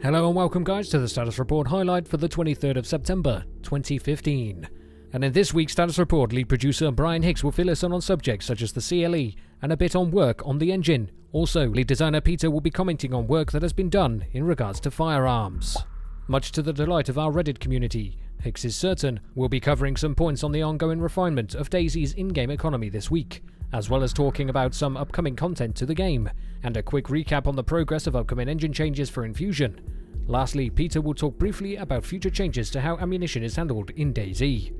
Hello and welcome guys to the status report highlight for the 23rd of September 2015. And in this week's status report, lead producer Brian Hicks will fill us in on subjects such as the CLE and a bit on work on the engine. Also, lead designer Peter will be commenting on work that has been done in regards to firearms. Much to the delight of our Reddit community, Hicks is certain we'll be covering some points on the ongoing refinement of DayZ's in-game economy this week, as well as talking about some upcoming content to the game, and a quick recap on the progress of upcoming engine changes for Infusion. Lastly, Peter will talk briefly about future changes to how ammunition is handled in DayZ.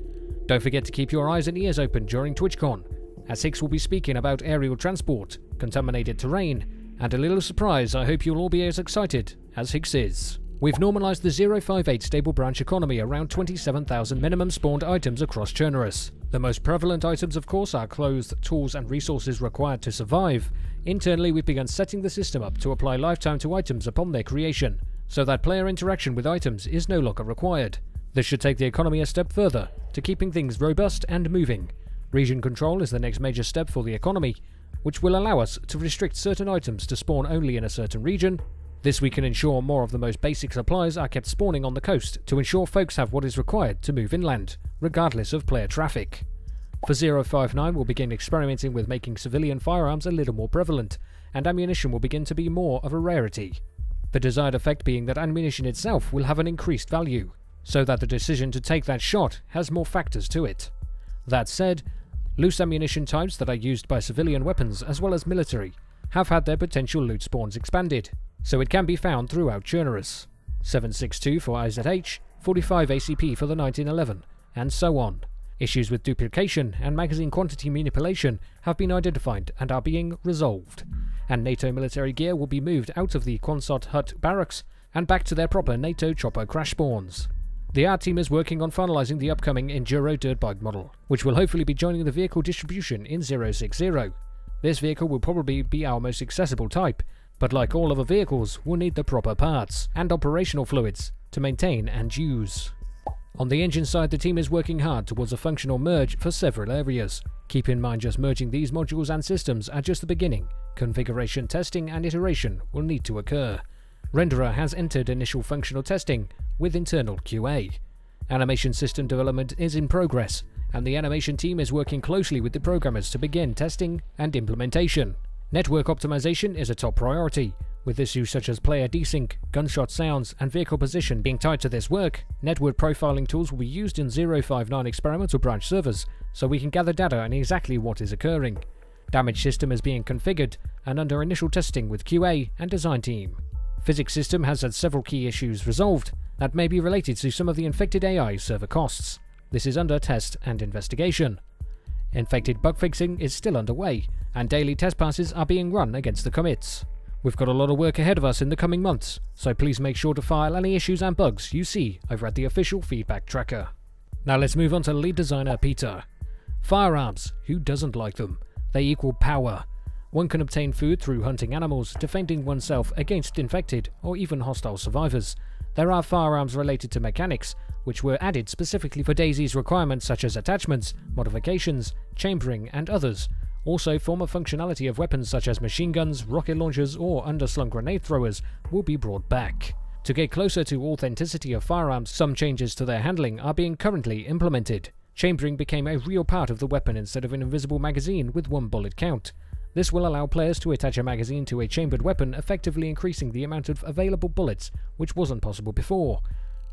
Don't forget to keep your eyes and ears open during TwitchCon, as Hicks will be speaking about aerial transport, contaminated terrain, and a little surprise I hope you'll all be as excited as Hicks is. We've normalised the 058 stable branch economy around 27,000 minimum spawned items across Chernarus. The most prevalent items of course are clothes, tools and resources required to survive. Internally we've begun setting the system up to apply lifetime to items upon their creation, so that player interaction with items is no longer required. This should take the economy a step further, to keeping things robust and moving. Region control is the next major step for the economy, which will allow us to restrict certain items to spawn only in a certain region. This we can ensure more of the most basic supplies are kept spawning on the coast to ensure folks have what is required to move inland, regardless of player traffic. For 059 we'll begin experimenting with making civilian firearms a little more prevalent, and ammunition will begin to be more of a rarity. The desired effect being that ammunition itself will have an increased value, so that the decision to take that shot has more factors to it. That said, loose ammunition types that are used by civilian weapons as well as military have had their potential loot spawns expanded, so it can be found throughout Chernarus. 7.62 for IZH, 45 ACP for the 1911, and so on. Issues with duplication and magazine quantity manipulation have been identified and are being resolved, and NATO military gear will be moved out of the Quonsot Hut barracks and back to their proper NATO chopper crash spawns. The art team is working on finalising the upcoming Enduro dirt bike model, which will hopefully be joining the vehicle distribution in 060. This vehicle will probably be our most accessible type, but like all other vehicles will need the proper parts and operational fluids to maintain and use. On the engine side, the team is working hard towards a functional merge for several areas. Keep in mind just merging these modules and systems at just the beginning. Configuration testing and iteration will need to occur. Renderer has entered initial functional testing with internal QA. Animation system development is in progress, and the animation team is working closely with the programmers to begin testing and implementation. Network optimization is a top priority, with issues such as player desync, gunshot sounds, and vehicle position being tied to this work. Network profiling tools will be used in 059 experimental branch servers, so we can gather data on exactly what is occurring. Damage system is being configured and under initial testing with QA and design team. Physics system has had several key issues resolved that may be related to some of the infected AI server costs. This is under test and investigation. Infected bug fixing is still underway, and daily test passes are being run against the commits. We've got a lot of work ahead of us in the coming months, so please make sure to file any issues and bugs you see over at the official feedback tracker. Now let's move on to lead designer Peter. Firearms, who doesn't like them? They equal power. One can obtain food through hunting animals, defending oneself against infected or even hostile survivors. There are firearms related to mechanics, which were added specifically for DayZ's requirements such as attachments, modifications, chambering and others. Also, former functionality of weapons such as machine guns, rocket launchers or underslung grenade throwers will be brought back. To get closer to authenticity of firearms, some changes to their handling are being currently implemented. Chambering became a real part of the weapon instead of an invisible magazine with one bullet count. This will allow players to attach a magazine to a chambered weapon, effectively increasing the amount of available bullets, which wasn't possible before.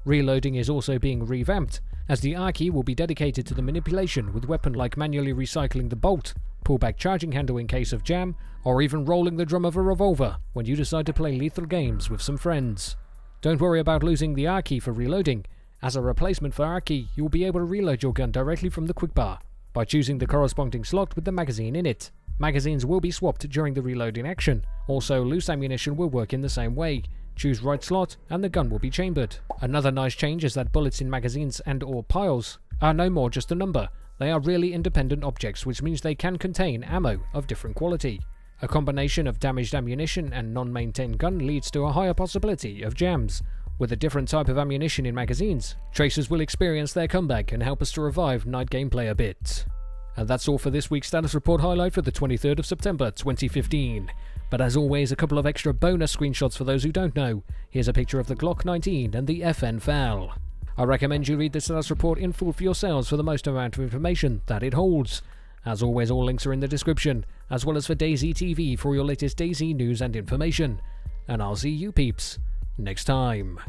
Reloading is also being revamped, as the R key will be dedicated to the manipulation with weapon like manually recycling the bolt, pullback charging handle in case of jam, or even rolling the drum of a revolver when you decide to play lethal games with some friends. Don't worry about losing the R key for reloading. As a replacement for R key, you will be able to reload your gun directly from the quick bar by choosing the corresponding slot with the magazine in it. Magazines will be swapped during the reloading action. Also, loose ammunition will work in the same way. Choose right slot and the gun will be chambered. Another nice change is that bullets in magazines and or piles are no more just a number. They are really independent objects, which means they can contain ammo of different quality. A combination of damaged ammunition and non-maintained gun leads to a higher possibility of jams. With a different type of ammunition in magazines, tracers will experience their comeback and help us to revive night gameplay a bit. And that's all for this week's status report highlight for the 23rd of September 2015. But as always, a couple of extra bonus screenshots for those who don't know. Here's a picture of the Glock 19 and the FN FAL. I recommend you read the status report in full for yourselves for the most amount of information that it holds. As always, all links are in the description, as well as for DayZ TV for your latest DayZ news and information. And I'll see you peeps next time.